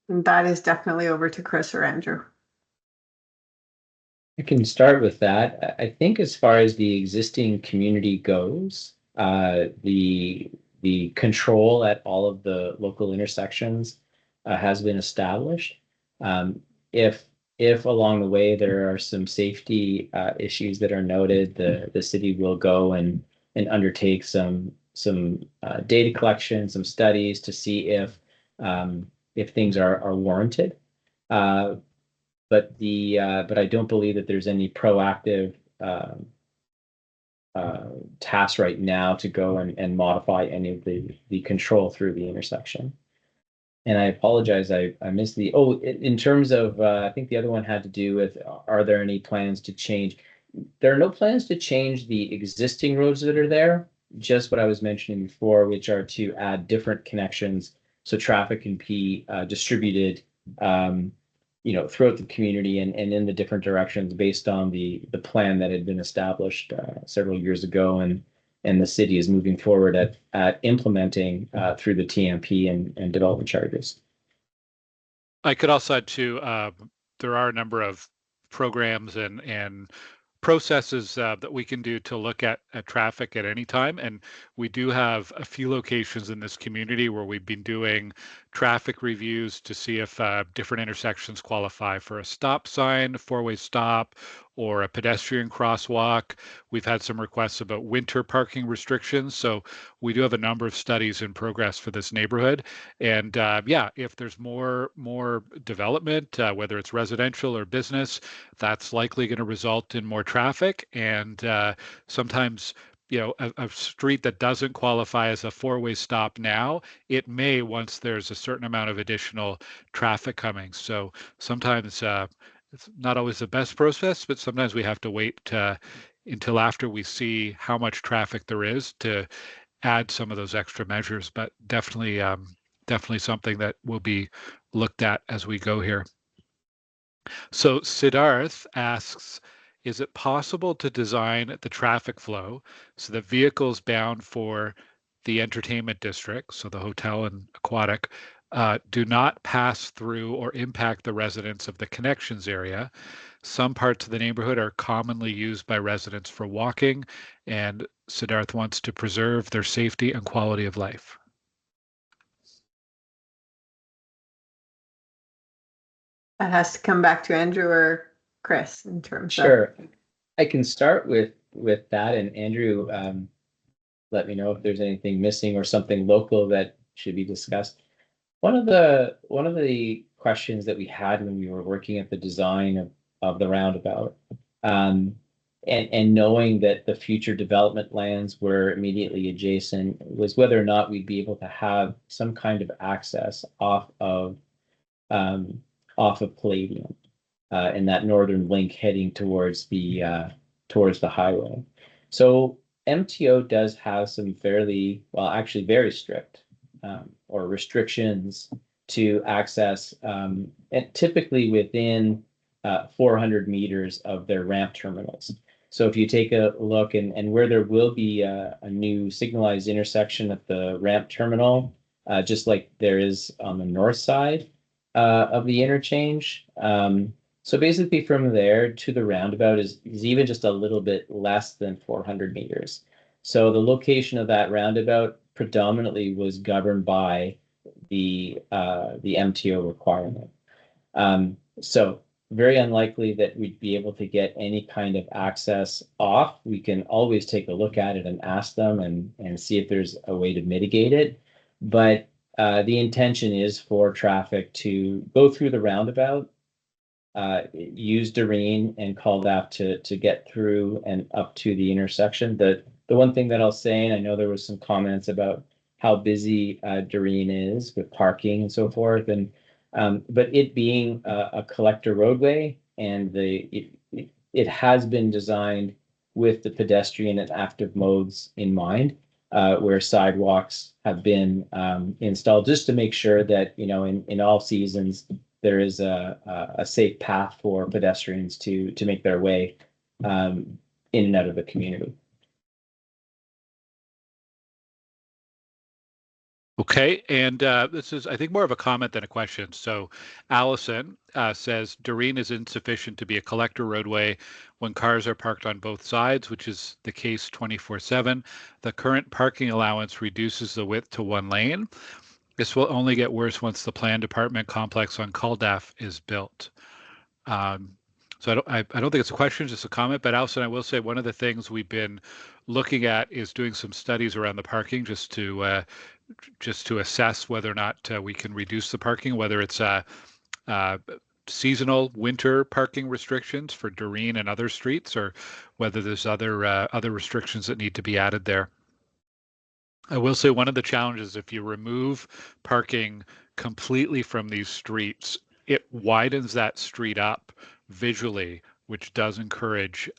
That is definitely over to Chris or Andrew. I can start with that. I think as far as the existing community goes, the control at all of the local intersections has been established. If along the way there are some safety issues that are noted, the city will go and undertake some data collection, some studies to see if things are warranted. But I don't believe that there's any proactive task right now to go and modify any of the control through the intersection. And I apologize, I missed in terms of, I think the other one had to do with, are there any plans to change? There are no plans to change the existing roads that are there, just what I was mentioning before, which are to add different connections so traffic can be distributed, throughout the community and in the different directions based on the plan that had been established several years ago, and the city is moving forward at implementing through the TMP and development charters. I could also add too, there are a number of programs and processes that we can do to look at traffic at any time. And we do have a few locations in this community where we've been doing traffic reviews to see if different intersections qualify for a stop sign, four-way stop, or a pedestrian crosswalk. We've had some requests about winter parking restrictions. So we do have a number of studies in progress for this neighborhood. And yeah, if there's more development, whether it's residential or business, that's likely going to result in more traffic. And sometimes, a street that doesn't qualify as a four-way stop now, it may once there's a certain amount of additional traffic coming. So sometimes it's not always the best process, but sometimes we have to wait until after we see how much traffic there is to add some of those extra measures. But definitely something that will be looked at as we go here. So Siddharth asks, is it possible to design the traffic flow so that vehicles bound for the entertainment district, so the hotel and aquatic, do not pass through or impact the residents of the connections area? Some parts of the neighborhood are commonly used by residents for walking, and Siddharth wants to preserve their safety and quality of life. That has to come back to Andrew or Chris in terms Sure. I can start with that, and Andrew, let me know if there's anything missing or something local that should be discussed. One of the questions that we had when we were working at the design of the roundabout, and knowing that the future development lands were immediately adjacent, was whether or not we'd be able to have some kind of access off of Palladium, in that northern link heading towards the highway. So MTO does have some actually very strict or restrictions to access, and typically within 400 meters of their ramp terminals. So if you take a look and where there will be a new signalized intersection at the ramp terminal, just like there is on the north side of the interchange. So basically from there to the roundabout is even just a little bit less than 400 meters. So the location of that roundabout predominantly was governed by the MTO requirement. So very unlikely that we'd be able to get any kind of access off. We can always take a look at it and ask them and see if there's a way to mitigate it. But the intention is for traffic to go through the roundabout, use Doreen and Culdaff to get through and up to the intersection. The one thing that I'll say, and I know there was some comments about how busy Doreen is with parking and so forth, and but it being a collector roadway, and it has been designed with the pedestrian and active modes in mind, where sidewalks have been installed just to make sure that in all seasons there is a safe path for pedestrians to make their way in and out of the community. Okay, and this is, I think, more of a comment than a question. So Allison says Doreen is insufficient to be a collector roadway when cars are parked on both sides, which is the case 24/7. The current parking allowance reduces the width to one lane. This will only get worse once the planned apartment complex on Culdaff is built. So I don't think it's a question, just a comment. But Allison, I will say one of the things we've been looking at is doing some studies around the parking just to assess whether or not we can reduce the parking, whether it's seasonal winter parking restrictions for Doreen and other streets, or whether there's other restrictions that need to be added there. I will say one of the challenges, if you remove parking completely from these streets, it widens that street up visually, which does encourage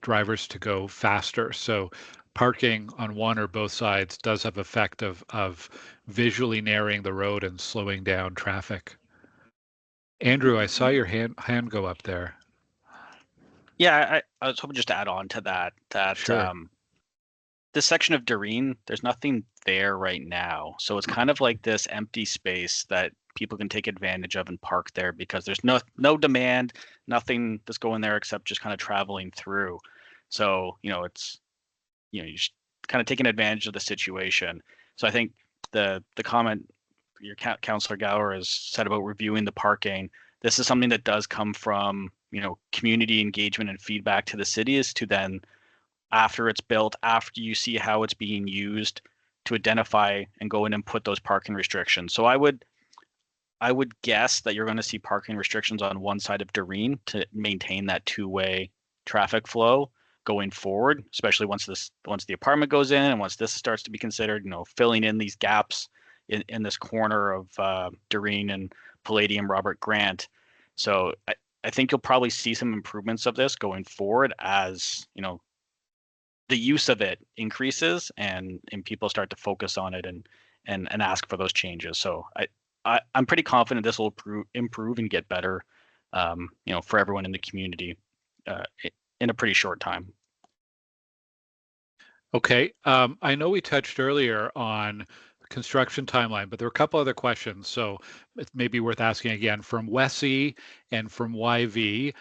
drivers to go faster. So parking on one or both sides does have effect of visually narrowing the road and slowing down traffic. Andrew, I saw your hand go up there. Yeah, I was hoping just to add on to that Sure. this section of Doreen, there's nothing there right now. So it's kind of like this empty space that people can take advantage of and park there because there's no demand, nothing that's going there except just kind of traveling through. So, it's, you're just kind of taking advantage of the situation. So I think the comment your Councillor Gower has said about reviewing the parking, this is something that does come from, community engagement and feedback to the city, is to then, after it's built, after you see how it's being used, to identify and go in and put those parking restrictions. So I would guess that you're going to see parking restrictions on one side of Doreen to maintain that two-way traffic flow going forward, especially once the apartment goes in and once this starts to be considered, filling in these gaps in this corner of Doreen and Palladium Robert Grant. So I think you'll probably see some improvements of this going forward as, the use of it increases and people start to focus on it and ask for those changes. So I'm pretty confident this will improve and get better, for everyone in the community in a pretty short time. Okay. I know we touched earlier on construction timeline, but there are a couple other questions. So it may be worth asking again from Wessie and from YV.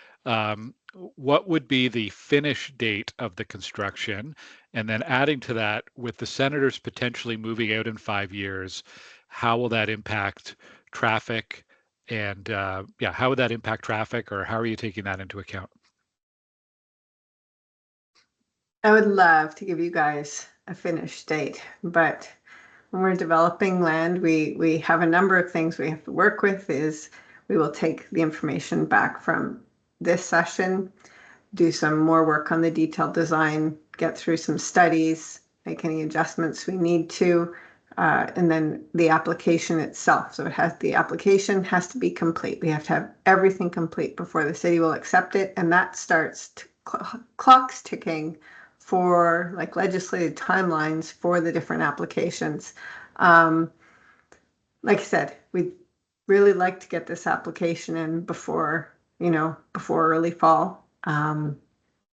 What would be the finish date of the construction? And then adding to that, with the senators potentially moving out in 5 years, how will that impact traffic? And how would that impact traffic, or how are you taking that into account? I would love to give you guys a finished date, but when we're developing land, we have a number of things we have to work with. Is we will take the information back from this session, do some more work on the detailed design, get through some studies, make any adjustments we need to, and then the application itself. So the application has to be complete. We have to have everything complete before the city will accept it, and that starts clocks ticking for like legislative timelines for the different applications. Like I said, we'd really like to get this application in before early fall. And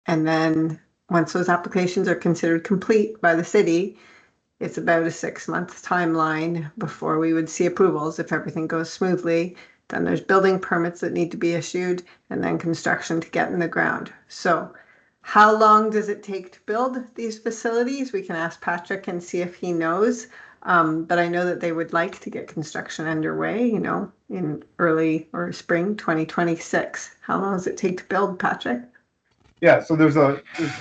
then once those applications are considered complete by the city, it's about a 6-month timeline before we would see approvals. If everything goes smoothly, then there's building permits that need to be issued and then construction to get in the ground. So how long does it take to build these facilities? We can ask Patrick and see if he knows. But I know that they would like to get construction underway, in early or spring 2026. How long does it take to build, Patrick? Yeah, so there's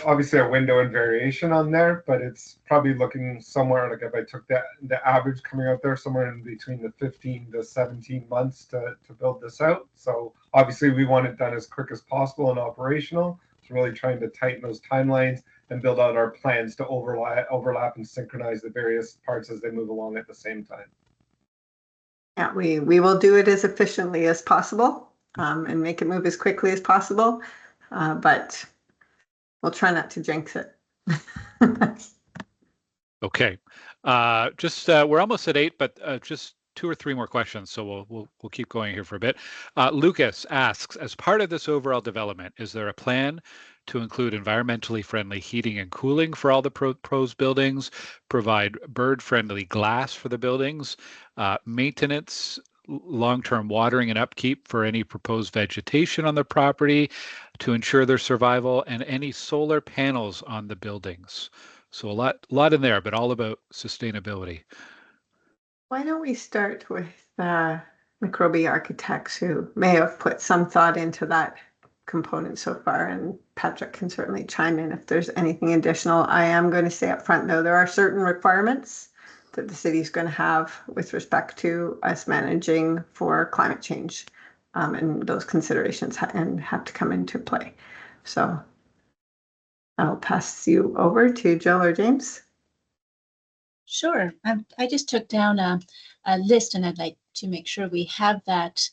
obviously a window and variation on there, but it's probably looking somewhere, like if I took the average coming out there, somewhere in between the 15 to 17 months to build this out. So obviously we want it done as quick as possible and operational. So really trying to tighten those timelines and build out our plans to overlap and synchronize the various parts as they move along at the same time. Yeah, we will do it as efficiently as possible, and make it move as quickly as possible. But we'll try not to jinx it. Okay. We're almost at 8, but just 2 or 3 more questions. So we'll keep going here for a bit. Lucas asks, as part of this overall development, is there a plan to include environmentally friendly heating and cooling for all the proposed buildings, provide bird-friendly glass for the buildings, maintenance, long-term watering and upkeep for any proposed vegetation on the property to ensure their survival, and any solar panels on the buildings? So a lot in there, but all about sustainability. Why don't we start with McRobbie Architects, who may have put some thought into that components so far, and Patrick can certainly chime in if there's anything additional. I am going to say up front, though, there are certain requirements that the city is going to have with respect to us managing for climate change, and those considerations have to come into play. So I'll pass you over to Jill or James. Sure. I just took down a list, and I'd like to make sure we have that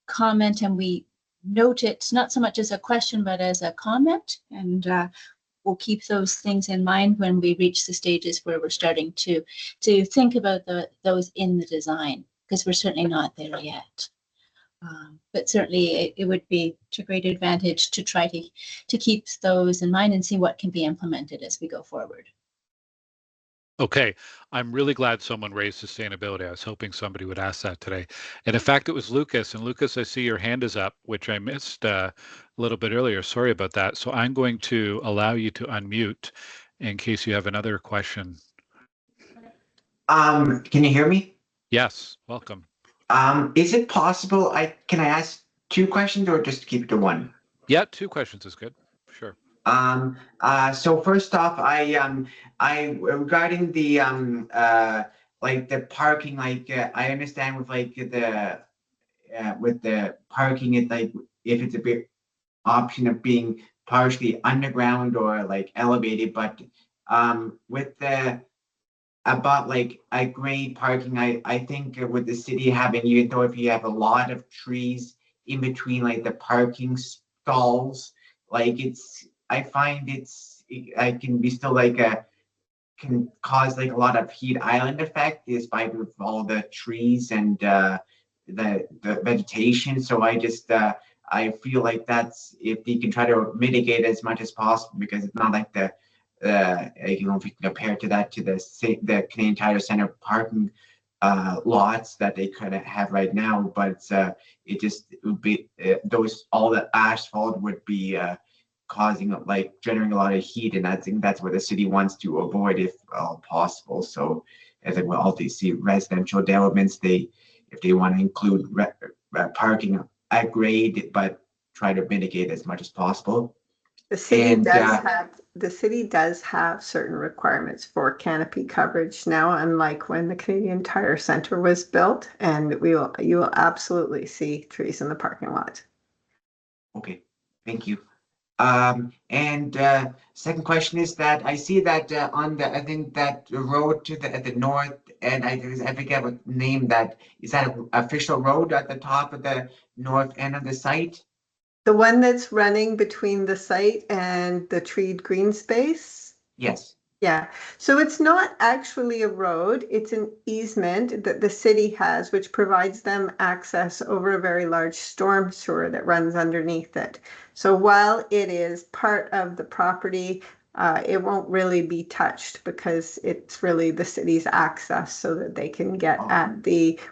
comment and we note it not so much as a question, but as a comment. And we'll keep those things in mind when we reach the stages where we're starting to think about those in the design, because we're certainly not there yet. But certainly it would be to great advantage to try to keep those in mind and see what can be implemented as we go forward. Okay, I'm really glad someone raised sustainability. I was hoping somebody would ask that today. And in fact, it was Lucas. And Lucas, I see your hand is up, which I missed a little bit earlier. Sorry about that. So I'm going to allow you to unmute in case you have another question. Can you hear me? Yes, welcome. Is it possible can I ask 2 questions or just keep it to 1? Yeah, 2 questions is good. Sure. So first off, I regarding the like the parking, like I understand with like with the parking, it like if it's a bit option of being partially underground or like elevated, but with the about like a grade parking, I think with the city having, even though if you have a lot of trees in between like the parking stalls, like I find I can be still like can cause like a lot of heat island effect despite with all the trees and the vegetation. So I feel like that's if you can try to mitigate as much as possible, because it's not like you know, if you can compare to that to the Canadian Tire Center parking lots that they could have right now, but it would be all the asphalt would be causing like generating a lot of heat, and I think that's what the city wants to avoid if possible. So as with all these residential developments, if they want to include parking at grade, but try to mitigate as much as possible. The city does have certain requirements for canopy coverage now, unlike when the Canadian Tire Center was built, and you will absolutely see trees in the parking lot. Okay, thank you. And second question is that I see that on I think that road to at the north, and I forget what name that is, that an official road at the top of the north end of the site? The one that's running between the site and the treed green space? Yes. Yeah, so it's not actually a road, it's an easement that the city has, which provides them access over a very large storm sewer that runs underneath it. So while it is part of the property, it won't really be touched because it's really the city's access so that they can get at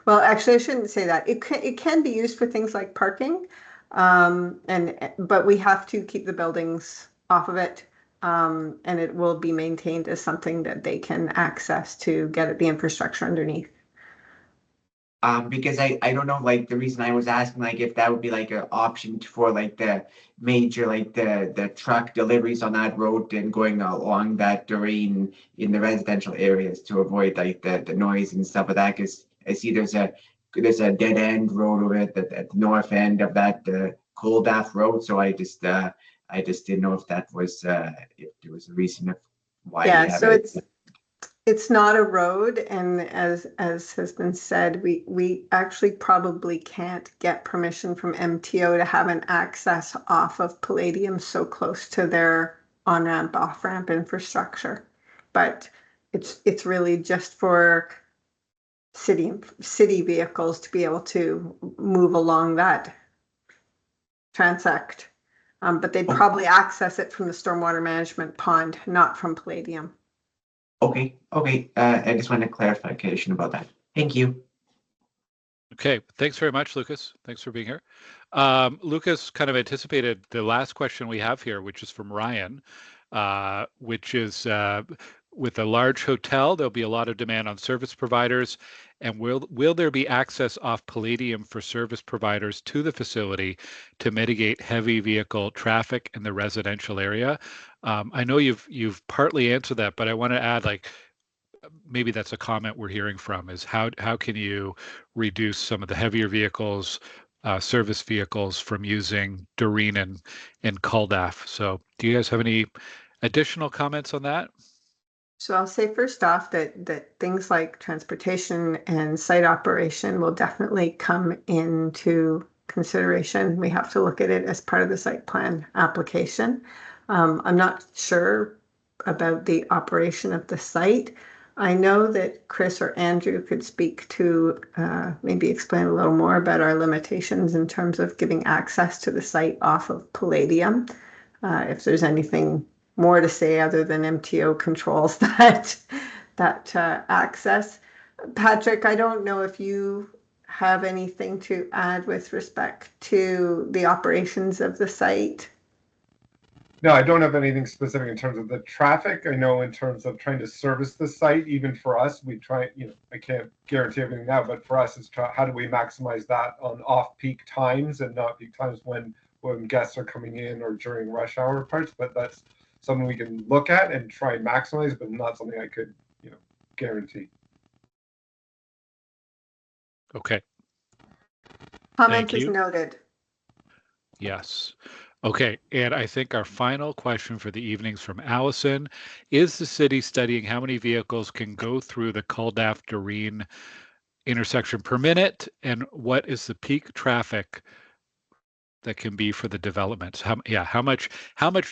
well, actually, I shouldn't say that. It can be used for things like parking, but we have to keep the buildings off of it. And it will be maintained as something that they can access to get at the infrastructure underneath. Because I don't know, like the reason I was asking, like if that would be like an option for like the major, like the truck deliveries on that road and going along that terrain in the residential areas to avoid like the noise and stuff like that. Because I see there's a dead end road over at the north end of that Culdaff Road. So I just didn't know if that was if there was a reason of why. Yeah, so it's not a road, and as has been said, we actually probably can't get permission from MTO to have an access off of Palladium so close to their on-ramp, off-ramp infrastructure. But it's really just for city vehicles to be able to move along that transect. But they'd probably access it from the stormwater management pond, not from Palladium. Okay. I just wanted a clarification about that. Thank you. Okay, thanks very much, Lucas. Thanks for being here. Lucas kind of anticipated the last question we have here, which is from Ryan, which is with a large hotel, there'll be a lot of demand on service providers, And will there be access off Palladium for service providers to the facility to mitigate heavy vehicle traffic in the residential area? I know you've partly answered that, but I want to add, like, maybe that's a comment we're hearing from, is how can you reduce some of the heavier vehicles, service vehicles, from using Doreen and Culdaff? So do you guys have any additional comments on that? So I'll say first off that things like transportation and site operation will definitely come into consideration. We have to look at it as part of the site plan application. I'm not sure about the operation of the site. I know that Chris or Andrew could speak to maybe explain a little more about our limitations in terms of giving access to the site off of Palladium. If there's anything more to say other than MTO controls that access. Patrick, I don't know if you have anything to add with respect to the operations of the site. No, I don't have anything specific in terms of the traffic. I know in terms of trying to service the site, even for us, we try, I can't guarantee everything now, but for us, it's how do we maximize that on off-peak times and not peak times when guests are coming in or during rush hour parts. But that's something we can look at and try and maximize, but not something I could, guarantee. Okay. Comment is noted. Yes. Okay, and I think our final question for the evening's from Allison. Is the city studying how many vehicles can go through the Culdaff Doreen intersection per minute, and what is the peak traffic that can be for the developments? How much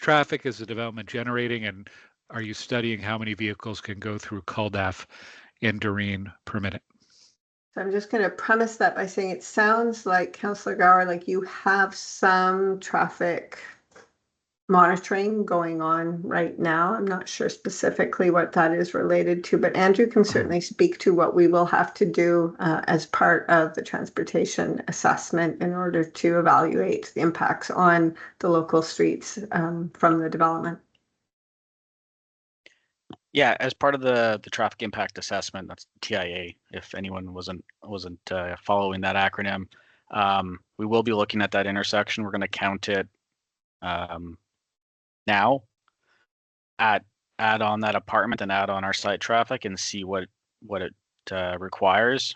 traffic is the development generating, and are you studying how many vehicles can go through Culdaff and Doreen per minute? So I'm just going to premise that by saying it sounds like, Councillor Gower, like you have some traffic monitoring going on right now. I'm not sure specifically what that is related to, but Andrew can certainly speak to what we will have to do as part of the transportation assessment in order to evaluate the impacts on the local streets from the development. Yeah, as part of the traffic impact assessment, that's TIA. If anyone wasn't following that acronym, we will be looking at that intersection. We're going to count it now, add on that apartment and add on our site traffic and see what it requires.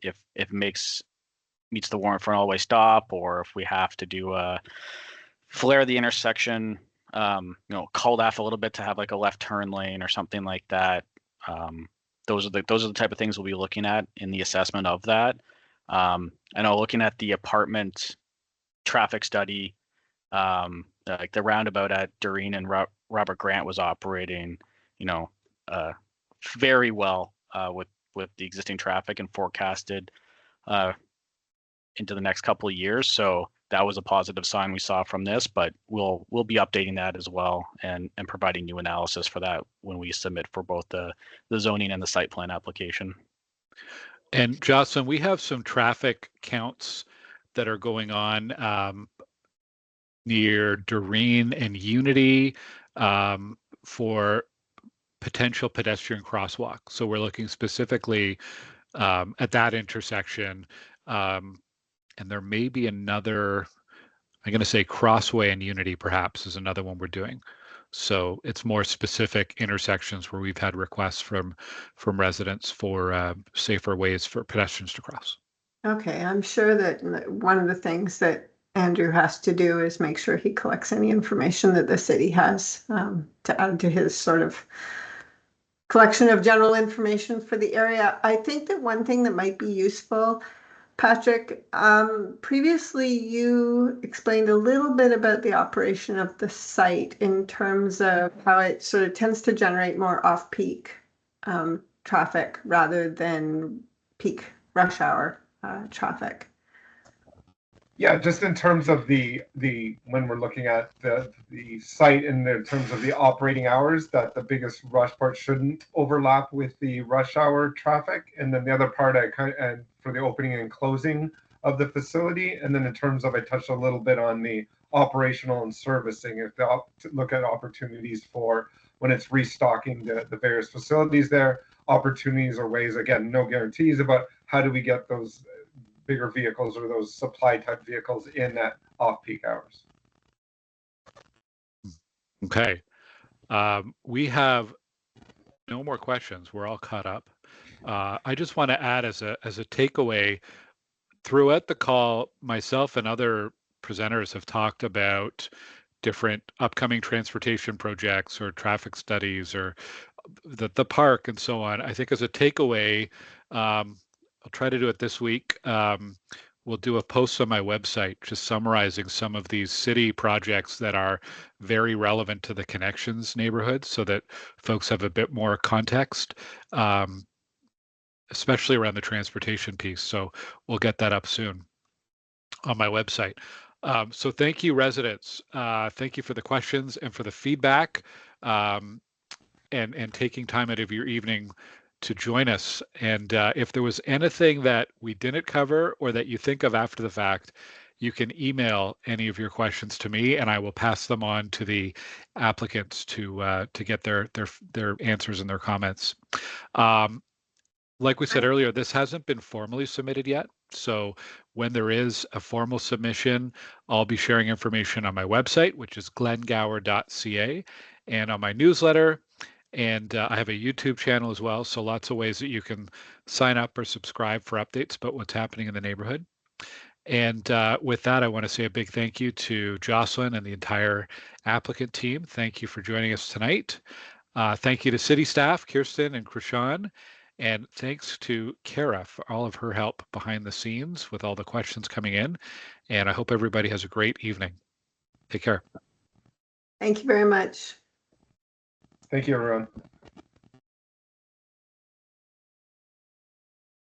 If it meets the warrant for an all-way stop, or if we have to do flare the intersection. Culdaff a little bit to have like a left turn lane or something like that. Those are the type of things we'll be looking at in the assessment of that. I know looking at the apartment traffic study, like the roundabout at Doreen and Robert Grant was operating, very well with the existing traffic and forecasted into the next couple of years. So that was a positive sign we saw from this, but we'll be updating that as well and providing new analysis for that when we submit for both the zoning and the site plan application. And Jocelyn, we have some traffic counts that are going on near Doreen and Unity for potential pedestrian crosswalk. So we're looking specifically at that intersection. And there may be another, I'm going to say Crossway and Unity perhaps is another one we're doing. So it's more specific intersections where we've had requests from residents for safer ways for pedestrians to cross. Okay, I'm sure that one of the things that Andrew has to do is make sure he collects any information that the city has to add to his sort of collection of general information for the area. I think that one thing that might be useful, Patrick, previously you explained a little bit about the operation of the site in terms of how it sort of tends to generate more off-peak traffic rather than peak rush hour traffic. Yeah, just in terms of the when we're looking at the site in terms of the operating hours, that the biggest rush part shouldn't overlap with the rush hour traffic, and then the other part and for the opening and closing of the facility, and then in terms of I touched a little bit on the operational and servicing. If they look at opportunities for when it's restocking the various facilities there, opportunities or ways, again, no guarantees, about how do we get those bigger vehicles or those supply type vehicles in at off-peak hours. Okay. We have no more questions. We're all caught up. I just want to add as a takeaway, throughout the call, myself and other presenters have talked about different upcoming transportation projects or traffic studies or the park and so on. I think as a takeaway, I'll try to do it this week. We'll do a post on my website just summarizing some of these city projects that are very relevant to the Connections neighborhood so that folks have a bit more context, especially around the transportation piece. So we'll get that up soon on my website. So thank you, residents. Thank you for the questions and for the feedback, and taking time out of your evening to join us. And if there was anything that we didn't cover or that you think of after the fact, you can email any of your questions to me, and I will pass them on to the applicants to get their answers and their comments. Like we said earlier, this hasn't been formally submitted yet. So when there is a formal submission, I'll be sharing information on my website, which is glengower.ca, and on my newsletter. And I have a YouTube channel as well. So lots of ways that you can sign up or subscribe for updates about what's happening in the neighborhood. And with that, I want to say a big thank you to Jocelyn and the entire applicant team. Thank you for joining us tonight. Thank you to city staff, Kirsten and Krishan. And thanks to Kara for all of her help behind the scenes with all the questions coming in. And I hope everybody has a great evening. Take care. Thank you very much. Thank you, everyone.